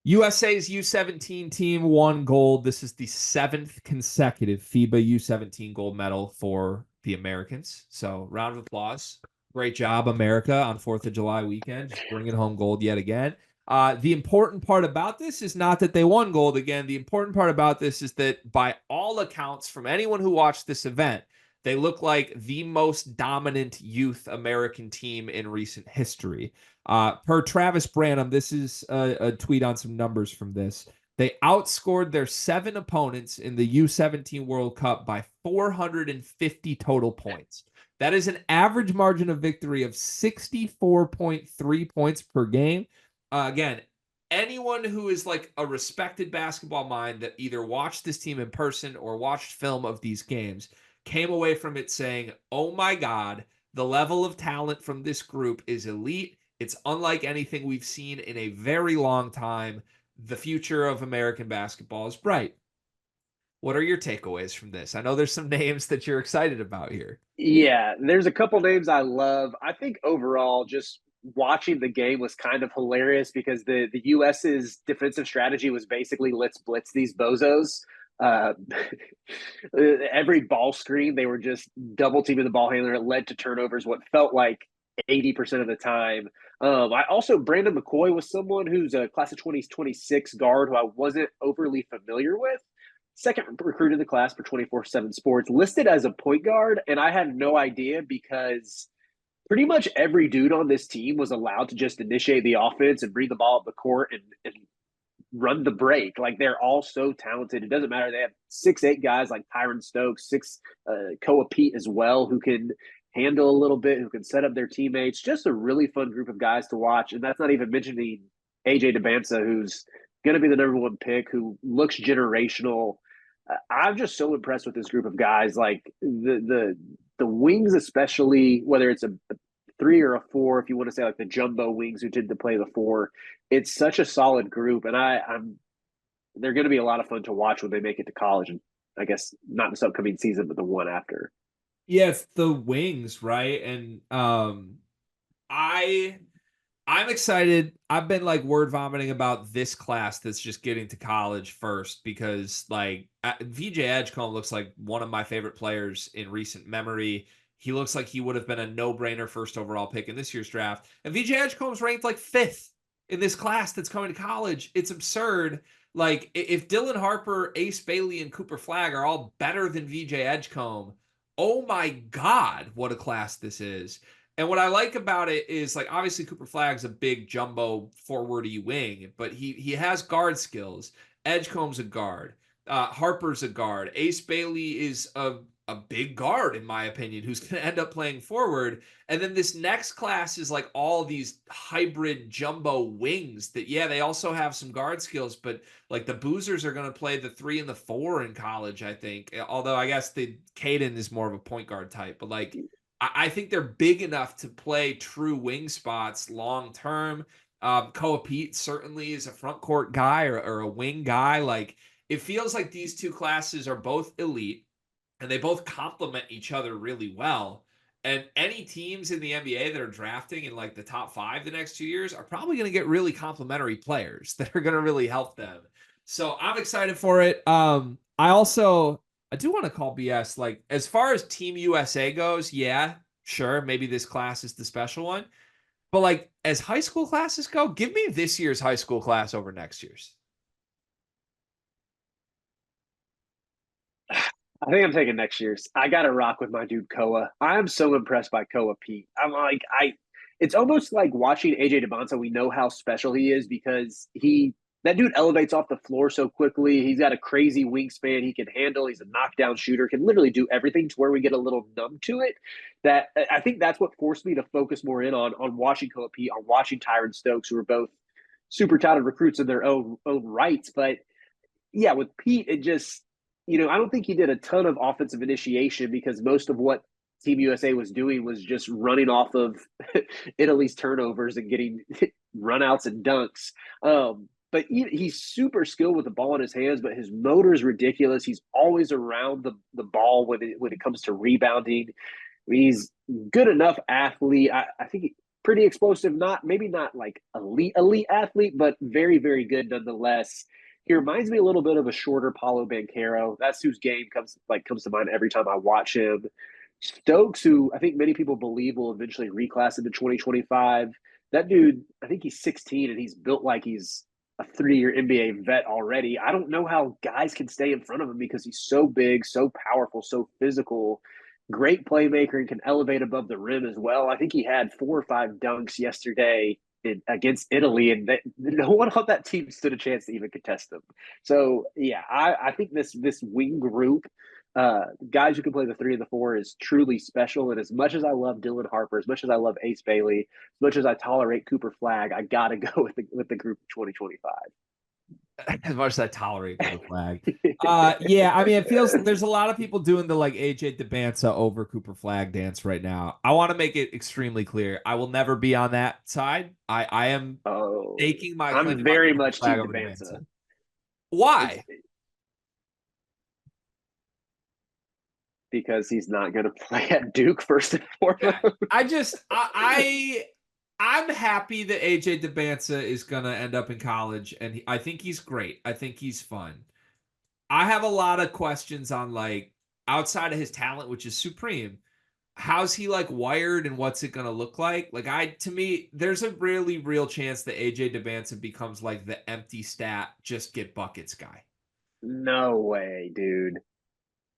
USA's U17 team won gold. This is the seventh consecutive FIBA U17 gold medal for the Americans. So, round of applause. Great job, America, on 4th of July weekend, just bringing home gold yet again. The important part about this is not that they won gold again. The important part about this is that, by all accounts, from anyone who watched this event, they look like the most dominant youth American team in recent history. Per Travis Branham, this is a tweet on some numbers from this. They outscored their 7 opponents in the U17 World Cup by 450 total points. That is an average margin of victory of 64.3 points per game. Again, anyone who is like a respected basketball mind that either watched this team in person or watched film of these games came away from it saying, oh my God, the level of talent from this group is elite. It's unlike anything we've seen in a very long time. The future of American basketball is bright. What are your takeaways from this? I know there's some names that you're excited about here. Yeah, there's a couple names I love. I think overall, just watching the game was kind of hilarious because the US's defensive strategy was basically let's blitz these bozos. Uh, every ball screen, they were just double teaming the ball handler. It led to turnovers, what felt like 80% of the time. I also, Brandon McCoy was someone who's a class of 2026 guard who I wasn't overly familiar with. Second recruit in the class for 24/7 Sports, listed as a point guard. And I had no idea because pretty much every dude on this team was allowed to just initiate the offense and bring the ball up the court and run the break. Like they're all so talented. It doesn't matter. They have 6'8" guys like Tyron Stokes, Koa Pete as well, who can handle a little bit, who can set up their teammates. Just a really fun group of guys to watch. And that's not even mentioning AJ Dybantsa, who's going to be the number 1 pick, who looks generational. I'm just so impressed with this group of guys. Like the wings, especially whether it's a 3 or a 4, if you want to say like the jumbo wings who tend to play the 4. It's such a solid group, and I'm they're going to be a lot of fun to watch when they make it to college. And I guess not this upcoming season, but the one after. Yeah, it's the wings, right? And I I'm excited. I've been like word vomiting about this class that's just getting to college first because like VJ Edgecombe looks like one of my favorite players in recent memory. He looks like he would have been a no-brainer first overall pick in this year's draft. And VJ Edgecombe's ranked like 5th in this class that's coming to college. It's absurd. Like if Dylan Harper, Ace Bailey, and Cooper Flagg are all better than VJ Edgecombe, oh my God, what a class this is. And what I like about it is like obviously Cooper Flagg's a big jumbo forwardy wing, but he has guard skills. Edgecombe's a guard. Harper's a guard. Ace Bailey is a big guard, in my opinion, who's going to end up playing forward. And then this next class is like all these hybrid jumbo wings that, yeah, they also have some guard skills, but like the Boozers are going to play the 3 and the 4 in college, I think. Although I guess the Caden is more of a point guard type, but like I think they're big enough to play true wing spots long term. Koa Pete certainly is a front court guy or a wing guy. Like it feels like these two classes are both elite and they both complement each other really well. And any teams in the NBA that are drafting in like the top 5 the next 2 years are probably going to get really complementary players that are going to really help them. So I'm excited for it. I do want to call BS. Like, as far as Team USA goes, yeah, sure, maybe this class is the special one. But like, as high school classes go, give me this year's high school class over next year's. I think I'm taking next year's. I got to rock with my dude Koa. I'm so impressed by Koa Pete. I'm like, it's almost like watching AJ Dybantsa. We know how special he is because that dude elevates off the floor so quickly. He's got a crazy wingspan. He can handle. He's a knockdown shooter. Can literally do everything to where we get a little numb to it. That I think that's what forced me to focus more in on watching Koa Pete, on watching Tyron Stokes, who are both super talented recruits in their own rights. But yeah, with Pete, it just, I don't think he did a ton of offensive initiation because most of what Team USA was doing was just running off of Italy's turnovers and getting runouts and dunks. But he's super skilled with the ball in his hands, but his motor is ridiculous. He's always around the ball when it comes to rebounding. He's good enough athlete. I think pretty explosive. Not maybe not like elite athlete, but very very good nonetheless. He reminds me a little bit of a shorter Paulo Banchero. That's whose game comes to mind every time I watch him. Stokes, who I think many people believe will eventually reclass into 2025. That dude, I think he's 16 and he's built like he's a 3-year NBA vet already. I don't know how guys can stay in front of him because he's so big, so powerful, so physical, great playmaker, and can elevate above the rim as well. I think he had 4 or 5 dunks yesterday against Italy, and no one on that team stood a chance to even contest them. So yeah, I think this wing group, guys who can play the 3 and the 4, is truly special. And as much as I love Dylan Harper, as much as I love Ace Bailey, as much as I tolerate Cooper Flagg, I gotta go with the group of 2025. As much as I tolerate Cooper Flagg. Yeah, I mean, it feels there's a lot of people doing the like AJ Dybantsa over Cooper Flagg dance right now. I want to make it extremely clear. I will never be on that side. I am Oh, taking my claim I'm on very Cooper much Flagg Team over Dybantsa. Dybantsa. It's Why? because he's not going to play at Duke first and Yeah, foremost. I'm happy that AJ Dybantsa is gonna end up in college, and I think he's great. I think he's fun. I have a lot of questions on like outside of his talent, which is supreme. How's he like wired and what's it gonna look like? Like to me, there's a really real chance that AJ Dybantsa becomes like the empty stat, just get buckets guy. No way, dude.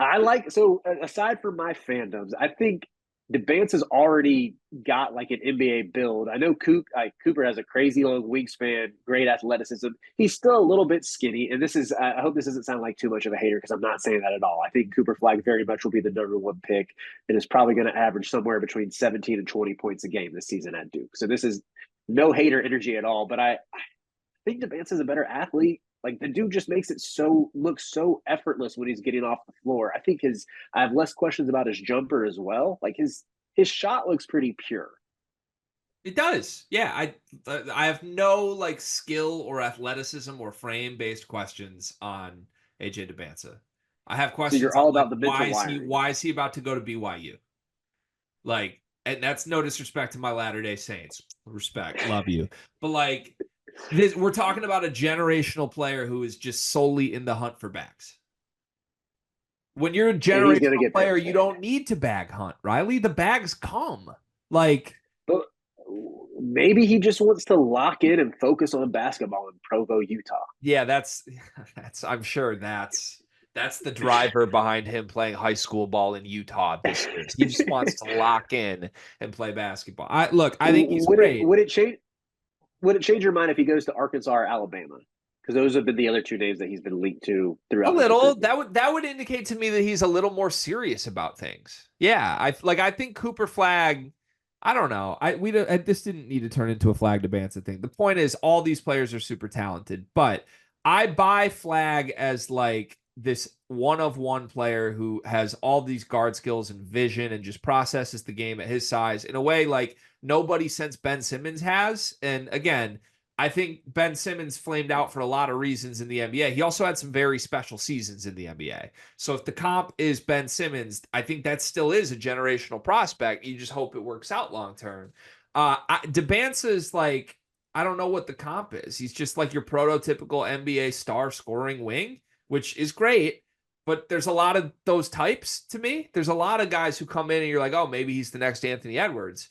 Aside from my fandoms, I think Debance has already got like an NBA build. I know Cooper has a crazy long wingspan, great athleticism. He's still a little bit skinny, and I hope this doesn't sound like too much of a hater because I'm not saying that at all. I think Cooper Flagg very much will be the number 1 pick and is probably going to average somewhere between 17 and 20 points a game this season at Duke. So this is no hater energy at all, but I think Debance is a better athlete. Like the dude just makes it look so effortless when he's getting off the floor. I have less questions about his jumper as well. Like his shot looks pretty pure. It does. Yeah, I have no like skill or athleticism or frame based questions on AJ Dybantsa. I have So questions you're on all like about the mental wiring. why is he about to go to BYU? Like, and that's no disrespect to my Latter-day Saints. Respect, love you. But like we're talking about a generational player who is just solely in the hunt for bags. When you're a And he's gonna generational get player, paid. you don't need to bag hunt, Riley. The bags come. Like But maybe he just wants to lock in and focus on basketball in Provo, Utah. yeah, that's I'm sure that's the driver behind him playing high school ball in Utah this year. He just wants to lock in and play basketball. I think he's would it great. would it change would it change your mind if he goes to Arkansas or Alabama? Because those have been the other 2 names that he's been linked to A throughout his little recruitment. that would indicate to me that he's a little more serious about things. Yeah, I think Cooper Flagg. I don't know. This didn't need to turn into a Flagg to Dybantsa thing. The point is, all these players are super talented, but I buy Flagg as like this one of one player who has all these guard skills and vision and just processes the game at his size in a way like nobody since Ben Simmons has. And again, I think Ben Simmons flamed out for a lot of reasons in the NBA. He also had some very special seasons in the NBA. So if the comp is Ben Simmons, I think that still is a generational prospect. You just hope it works out long term. Dybantsa is like, I don't know what the comp is. He's just like your prototypical NBA star scoring wing, which is great. But there's a lot of those types to me. There's a lot of guys who come in and you're like, oh, maybe he's the next Anthony Edwards.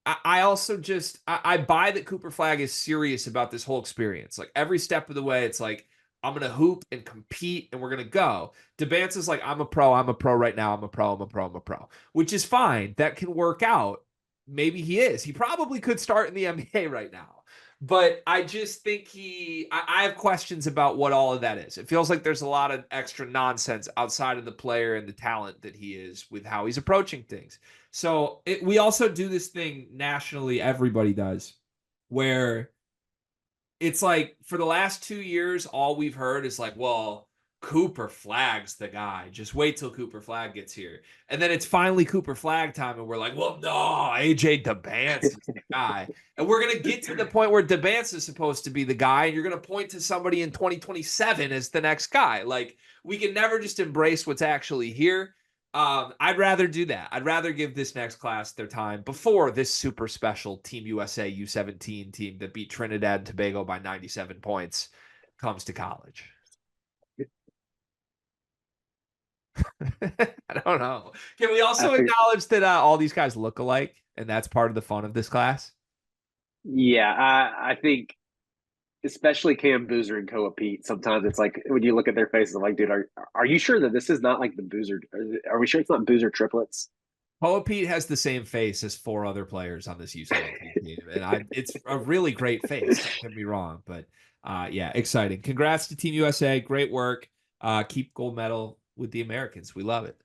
I also just I buy that Cooper Flagg is serious about this whole experience. Like every step of the way, it's like I'm gonna hoop and compete and we're gonna go. Dybantsa is like I'm a pro right now. I'm a pro, which is fine. That can work out. Maybe he is. He probably could start in the NBA right now. But I just think I have questions about what all of that is. It feels like there's a lot of extra nonsense outside of the player and the talent that he is with how he's approaching things. So we also do this thing nationally, everybody does, where it's like for the last 2 years, all we've heard is like, well, Cooper Flagg's the guy. Just wait till Cooper Flagg gets here. And then it's finally Cooper Flagg time, and we're like, well, no, AJ Dybantsa is the guy. And we're going to get to the point where Dybantsa is supposed to be the guy, and you're going to point to somebody in 2027 as the next guy. Like, we can never just embrace what's actually here. I'd rather do that. I'd rather give this next class their time before this super special Team USA U17 team that beat Trinidad and Tobago by 97 points comes to college. I don't know. Can we I also think, acknowledge that all these guys look alike, and that's part of the fun of this class? yeah, I think especially Cam Boozer and Koa Pete. Sometimes it's like when you look at their faces, I'm like, dude, are you sure that this is not like the Boozer? Are we sure it's not Boozer triplets? Poa Pete has the same face as four other players on this U17 team, and it's a really great face. Don't get me wrong, but yeah, exciting. Congrats to Team USA. Great work. Keep gold medal with the Americans. We love it.